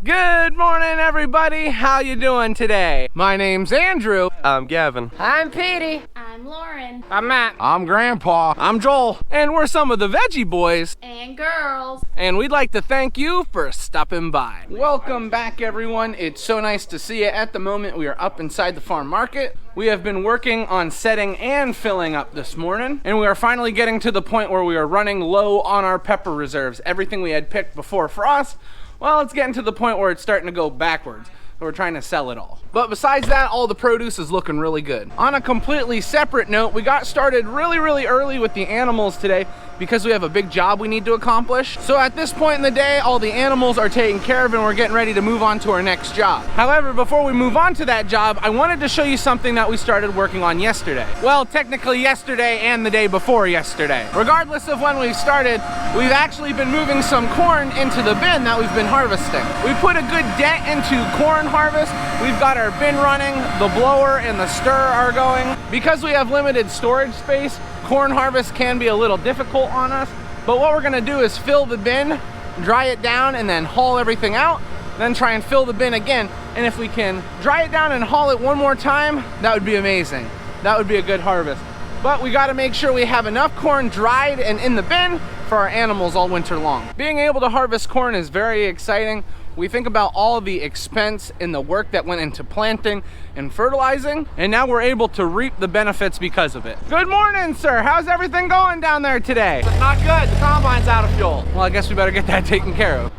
Good morning, everybody. How you doing today? My name's Andrew. I'm Gavin. I'm Petey. I'm Lauren. I'm Matt. I'm Grandpa. I'm Joel. And we're some of the Veggie boys. And girls. And we'd like to thank you for stopping by. Welcome back, everyone. It's so nice to see you. At the moment, we are up inside the farm market. We have been working on setting and filling up this morning, and we are finally getting to the point where we are running low on our pepper reserves. Everything we had picked before frost, well, it's getting to the point where it's starting to go backwards. So we're trying to sell it all. But besides that, all the produce is looking really good. On a completely separate note, we got started really early with the animals today because we have a big job we need to accomplish. So at this point in the day, all the animals are taken care of and we're getting ready to move on to our next job. However, before we move on to that job, I wanted to show you something that we started working on yesterday. Well, technically yesterday and the day before yesterday. Regardless of when we started, we've actually been moving some corn into the bin that we've been harvesting. We put a good dent into corn harvest. We've got our bin running, the blower and the stir are going. Because we have limited storage space, corn harvest can be a little difficult on us, but what we're gonna do is fill the bin, dry it down, and then haul everything out, then try and fill the bin again. And if we can dry it down and haul it one more time, that would be amazing. That would be a good harvest. But we gotta make sure we have enough corn dried and in the bin for our animals all winter long. Being able to harvest corn is very exciting. We think about all the expense and the work that went into planting and fertilizing, and now we're able to reap the benefits because of it. Good morning, sir. How's everything going down there today? It's not good. The combine's out of fuel. Well, I guess we better get that taken care of.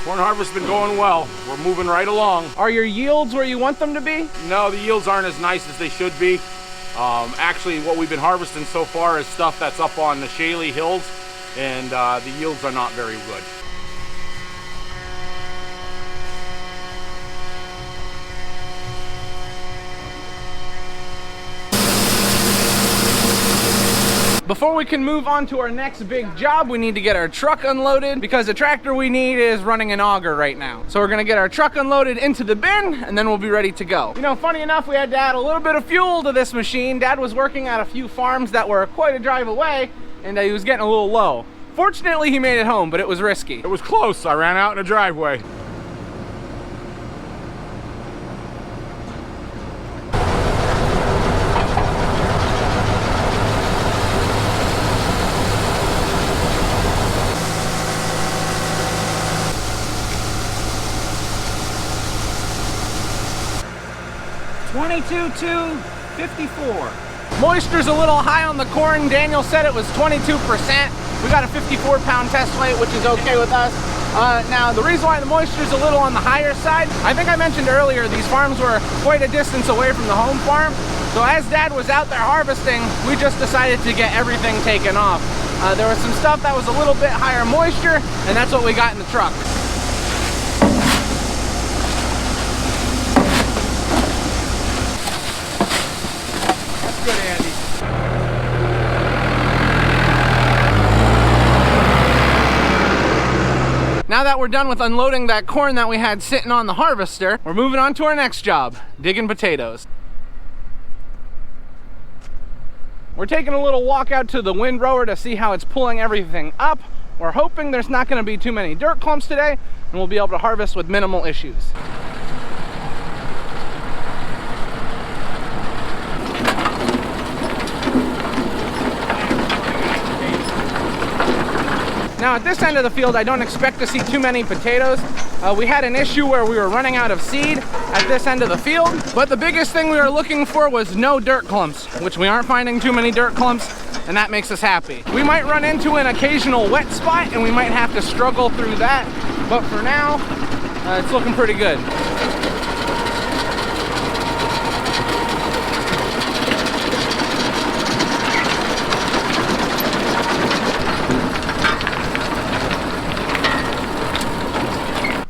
Corn harvest's been going well. We're moving right along. Are your yields where you want them to be? No, the yields aren't as nice as they should be. Actually, what we've been harvesting so far is stuff that's up on the Shaley Hills, and the yields are not very good. Before we can move on to our next big job, we need to get our truck unloaded because the tractor we need is running an auger right now. So we're gonna get our truck unloaded into the bin and then we'll be ready to go. You know, funny enough, we had to add a little bit of fuel to this machine. Dad was working at a few farms that were quite a drive away and he was getting a little low. Fortunately, he made it home, but it was risky. It was close. I ran out in the driveway. Moisture's a little high on the corn. Daniel said it was 22%. We got a 54-pound test weight, which is okay with us. Now, the reason why the moisture's a little on the higher side, I think I mentioned earlier, these farms were quite a distance away from the home farm. So as Dad was out there harvesting, we just decided to get everything taken off. There was some stuff that was a little bit higher moisture, and that's what we got in the truck. Good, Andy. Now that we're done with unloading that corn that we had sitting on the harvester, we're moving on to our next job, digging potatoes. We're taking a little walk out to the windrower to see how it's pulling everything up. We're hoping there's not going to be too many dirt clumps today, and we'll be able to harvest with minimal issues. Now at this end of the field, I don't expect to see too many potatoes. We had an issue where we were running out of seed at this end of the field, but the biggest thing we were looking for was no dirt clumps, which we aren't finding too many dirt clumps, and that makes us happy. We might run into an occasional wet spot and we might have to struggle through that, but for now, it's looking pretty good.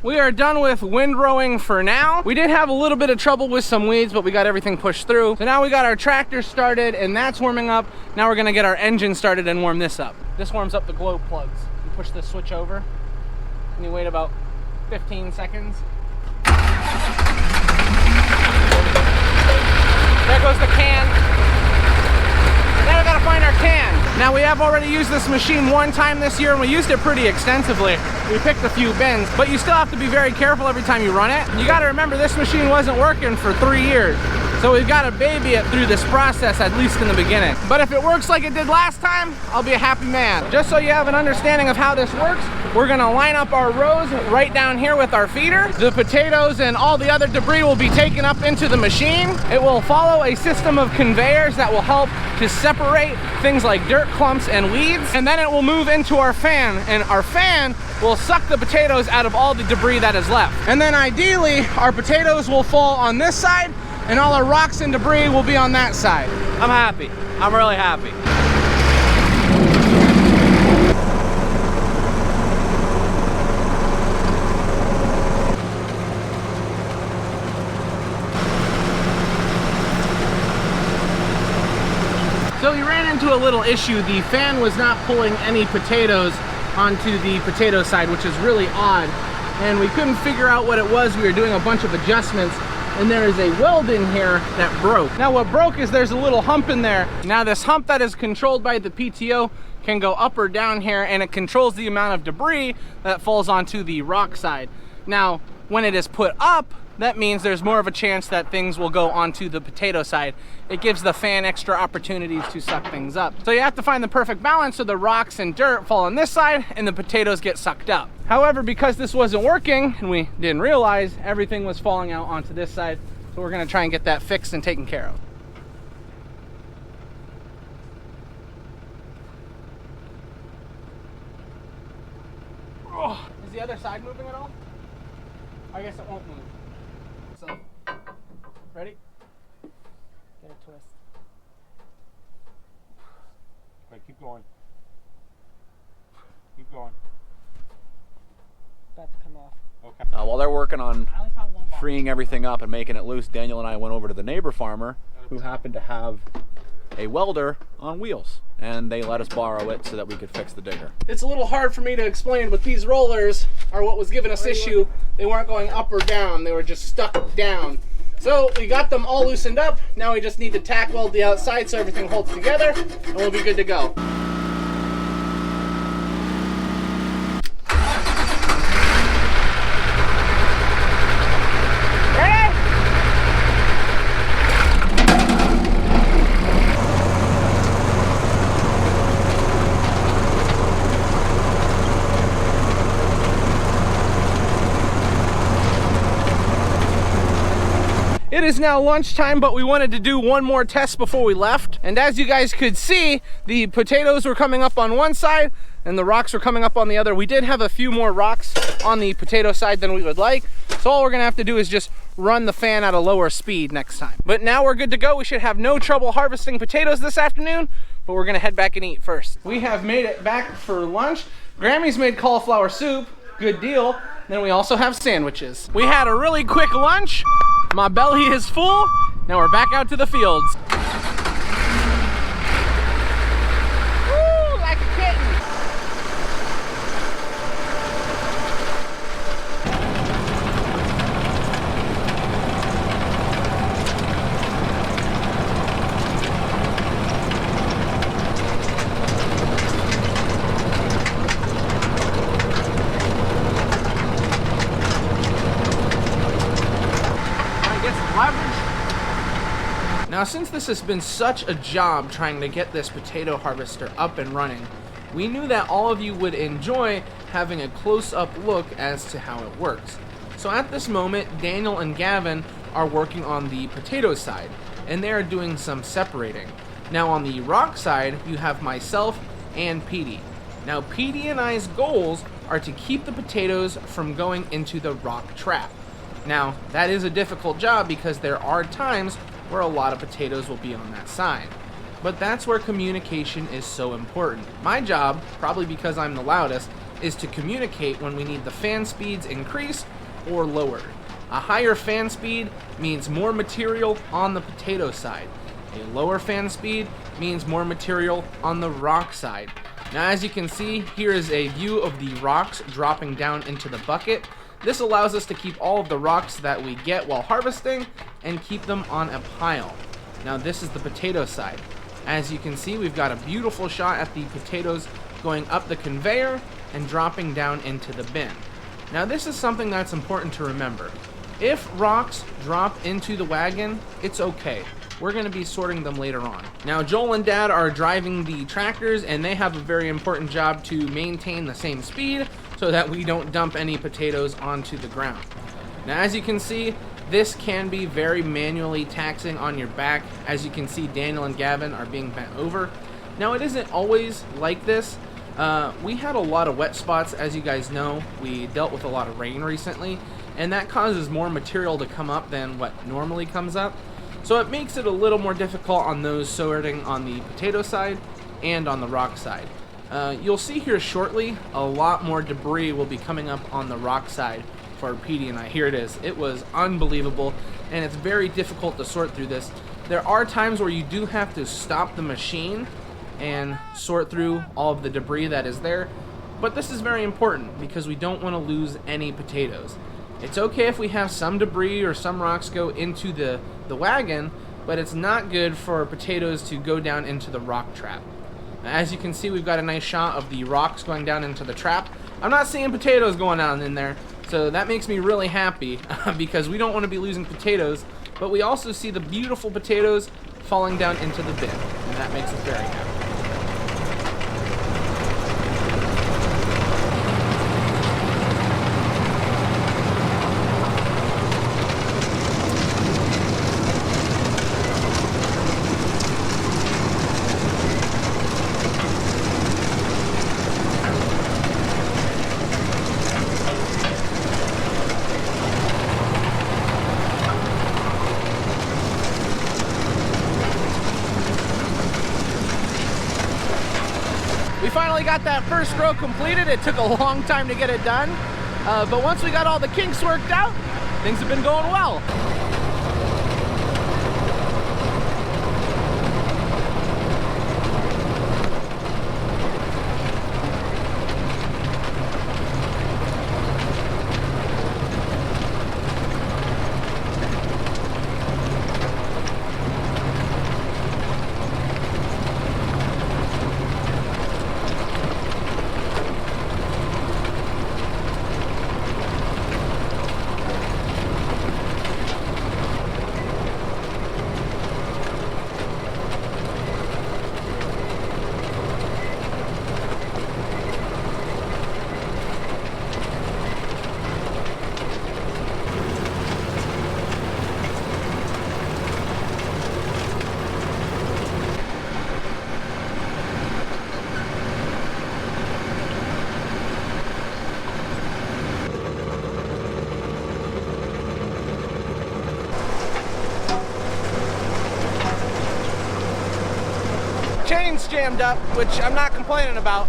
We are done with windrowing for now. We did have a little bit of trouble with some weeds, but we got everything pushed through. So now we got our tractor started and that's warming up. Now we're gonna get our engine started and warm this up. This warms up the glow plugs. You push this switch over and you wait about 15 seconds. There goes the can. Now I gotta find our can. Now we have already used this machine one time this year and we used it pretty extensively. We picked a few bins, but you still have to be very careful every time you run it. You gotta remember this machine wasn't working for 3 years. So we've got to baby it through this process, at least in the beginning. But if it works like it did last time, I'll be a happy man. Just so you have an understanding of how this works, we're gonna line up our rows right down here with our feeder. The potatoes and all the other debris will be taken up into the machine. It will follow a system of conveyors that will help to separate things like dirt clumps and weeds. And then it will move into our fan, and our fan will suck the potatoes out of all the debris that is left. And then ideally, our potatoes will fall on this side, and all our rocks and debris will be on that side. I'm happy. I'm really happy. So we ran into a little issue. The fan was not pulling any potatoes onto the potato side, which is really odd. And we couldn't figure out what it was. We were doing a bunch of adjustments, and there is a weld in here that broke. Now what broke is there's a little hump in there. Now this hump that is controlled by the PTO can go up or down here, and it controls the amount of debris that falls onto the rock side. Now when it is put up, that means there's more of a chance that things will go onto the potato side. It gives the fan extra opportunities to suck things up. So you have to find the perfect balance so the rocks and dirt fall on this side and the potatoes get sucked up. However, because this wasn't working and we didn't realize, everything was falling out onto this side. So we're gonna try and get that fixed and taken care of. Oh, is the other side moving at all? I guess it won't move. So, ready? Get a twist. Okay, keep going. Keep going. About to come off. Okay. While they're working on I only found one bar. freeing everything up and making it loose, Daniel and I went over to the neighbor farmer who happened to have a welder on wheels, and they let us borrow it so that we could fix the digger. It's a little hard for me to explain, but these rollers are what was giving us issue. They weren't going up or down, they were just stuck down. So we got them all loosened up. Now we just need to tack weld the outside so everything holds together, and we'll be good to go. It is now lunchtime, but we wanted to do one more test before we left. And as you guys could see, the potatoes were coming up on one side and the rocks were coming up on the other. We did have a few more rocks on the potato side than we would like. So all we're gonna have to do is just run the fan at a lower speed next time. But now we're good to go. We should have no trouble harvesting potatoes this afternoon, but we're gonna head back and eat first. We have made it back for lunch. Grammy's made cauliflower soup, good deal. Then we also have sandwiches. We had a really quick lunch. My belly is full. Now we're back out to the fields. Woo, like a kitten. Now, since this has been such a job trying to get this potato harvester up and running, we knew that all of you would enjoy having a close-up look as to how it works. So at this moment, Daniel and Gavin are working on the potato side, and they are doing some separating. Now on the rock side, you have myself and Petey. Now Petey and I's goals are to keep the potatoes from going into the rock trap. Now, that is a difficult job because there are times where a lot of potatoes will be on that side. But that's where communication is so important. My job, probably because I'm the loudest, is to communicate when we need the fan speeds increased or lowered. A higher fan speed means more material on the potato side. A lower fan speed means more material on the rock side. Now, as you can see, here is a view of the rocks dropping down into the bucket. This allows us to keep all of the rocks that we get while harvesting and keep them on a pile. Now this is the potato side. As you can see, we've got a beautiful shot at the potatoes going up the conveyor and dropping down into the bin. Now this is something that's important to remember. If rocks drop into the wagon, it's okay. We're going to be sorting them later on. Now Joel and Dad are driving the tractors, and they have a very important job to maintain the same speed so that we don't dump any potatoes onto the ground. Now as you can see, this can be very manually taxing on your back. As you can see, Daniel and Gavin are being bent over. Now it isn't always like this. We had a lot of wet spots, as you guys know. We dealt with a lot of rain recently, and that causes more material to come up than what normally comes up. So it makes it a little more difficult on those sorting on the potato side and on the rock side. You'll see here shortly, a lot more debris will be coming up on the rock side for Petey and I. Here it is. It was unbelievable, and it's very difficult to sort through this. There are times where you do have to stop the machine and sort through all of the debris that is there, but this is very important because we don't want to lose any potatoes. It's okay if we have some debris or some rocks go into the wagon, but it's not good for potatoes to go down into the rock trap. As you can see, we've got a nice shot of the rocks going down into the trap. I'm not seeing potatoes going down in there, so that makes me really happy because we don't want to be losing potatoes, but we also see the beautiful potatoes falling down into the bin, and that makes us very happy. We finally got that first row completed. It took a long time to get it done, but once we got all the kinks worked out, things have been going well. Chains jammed up, which I'm not complaining about.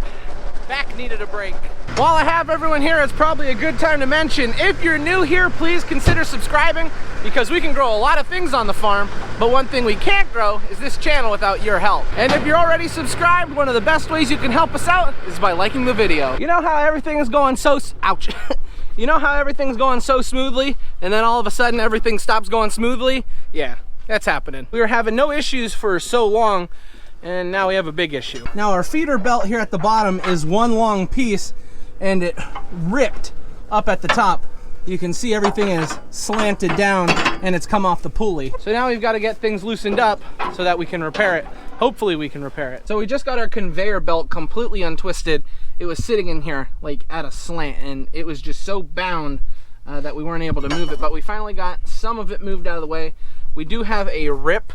Back needed a break. While I have everyone here, it's probably a good time to mention, if you're new here, please consider subscribing, because we can grow a lot of things on the farm, but one thing we can't grow is this channel without your help. And if you're already subscribed, one of the best ways you can help us out is by liking the video. You know how everything is going so, ouch. You know how everything's going so smoothly, and then all of a sudden everything stops going smoothly? Yeah, that's happening. We were having no issues for so long, and now we have a big issue. Now our feeder belt here at the bottom is one long piece, and it ripped up at the top. You can see everything is slanted down and it's come off the pulley. So now we've got to get things loosened up so that we can repair it. Hopefully we can repair it. So we just got our conveyor belt completely untwisted. It was sitting in here like at a slant, and it was just so bound that we weren't able to move it, but we finally got some of it moved out of the way. We do have a rip.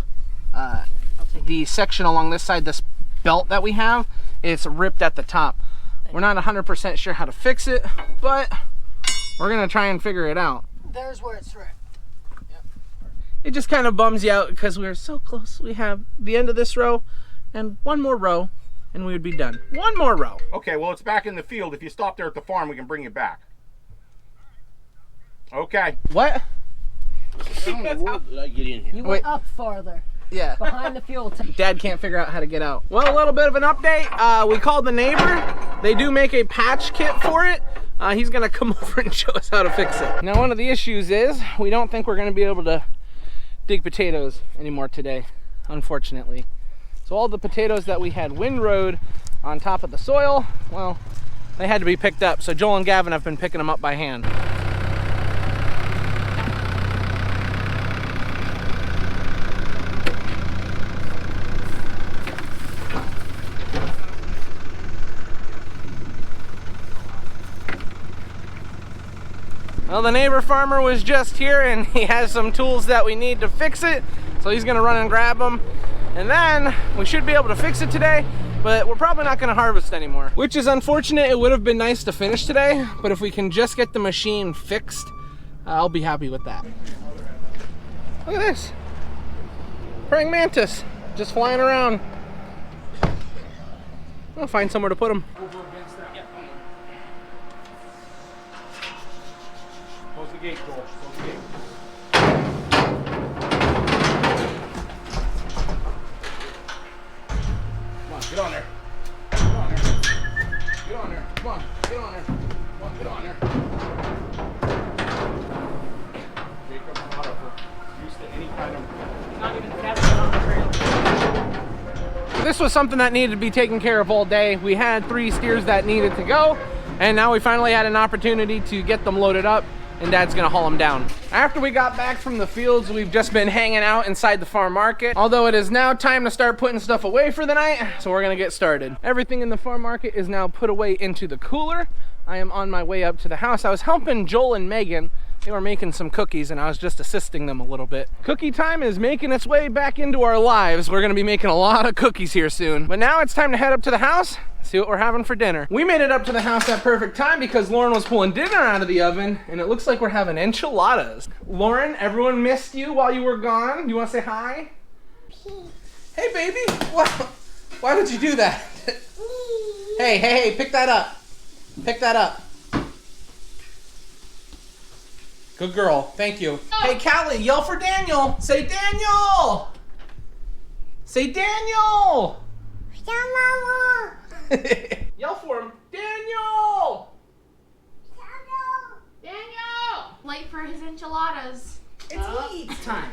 The section along this side, this belt that we have, it's ripped at the top. We're not 100% sure how to fix it, but we're gonna try and figure it out. There's where it's ripped. Yep. It just kind of bums you out because we're so close. We have the end of this row and one more row and we would be done. One more row. Okay, well, it's back in the field. If you stop there at the farm, we can bring you back. Okay. What? You went up farther. Yeah. Behind the fuel tank. Dad can't figure out how to get out. Well, a little bit of an update. We called the neighbor. They do make a patch kit for it. He's gonna come over and show us how to fix it. Now, one of the issues is we don't think we're gonna be able to dig potatoes anymore today, unfortunately. So all the potatoes that we had windrowed on top of the soil, well, they had to be picked up. So Joel and Gavin have been picking them up by hand. Well, the neighbor farmer was just here and he has some tools that we need to fix it. So he's gonna run and grab them. And then we should be able to fix it today, but we're probably not gonna harvest anymore. Which is unfortunate. It would have been nice to finish today, but if we can just get the machine fixed, I'll be happy with that. Look at this. Praying mantis, just flying around. I'll find somewhere to put them. Close the gate, Joel. Close the gate. Come on, get on there. Get on there. Get on there. Come on, get on there. Come on, get on there. Jacob's not used to any kind of... Not even casting on the trailer. This was something that needed to be taken care of all day. We had 3 steers that needed to go, and now we finally had an opportunity to get them loaded up, and Dad's gonna haul them down. After we got back from the fields, we've just been hanging out inside the farm market. Although it is now time to start putting stuff away for the night, so we're gonna get started. Everything in the farm market is now put away into the cooler. I am on my way up to the house. I was helping Joel and Megan. They were making some cookies and I was just assisting them a little bit. Cookie time is making its way back into our lives. We're gonna be making a lot of cookies here soon. But now it's time to head up to the house, see what we're having for dinner. We made it up to the house at perfect time because Lauren was pulling dinner out of the oven and it looks like we're having enchiladas. Lauren, everyone missed you while you were gone. You wanna say hi? Hey baby, why would you do that? Hey, pick that up. Pick that up. Good girl, thank you. Hey Callie, yell for Daniel. Say Daniel! Say Daniel! Yell for him. Daniel! Daniel! Late for his enchiladas. It's eat time.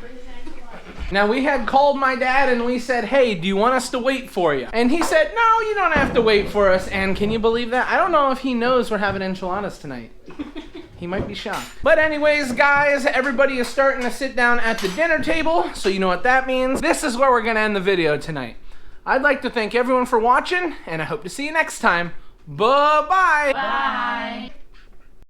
Now we had called my dad and we said, hey, do you want us to wait for you? And he said, no, you don't have to wait for us. And can you believe that? I don't know if he knows we're having enchiladas tonight. He might be shocked. But anyways, guys, everybody is starting to sit down at the dinner table, so you know what that means. This is where we're gonna end the video tonight. I'd like to thank everyone for watching, and I hope to see you next time. Bye-bye. Bye.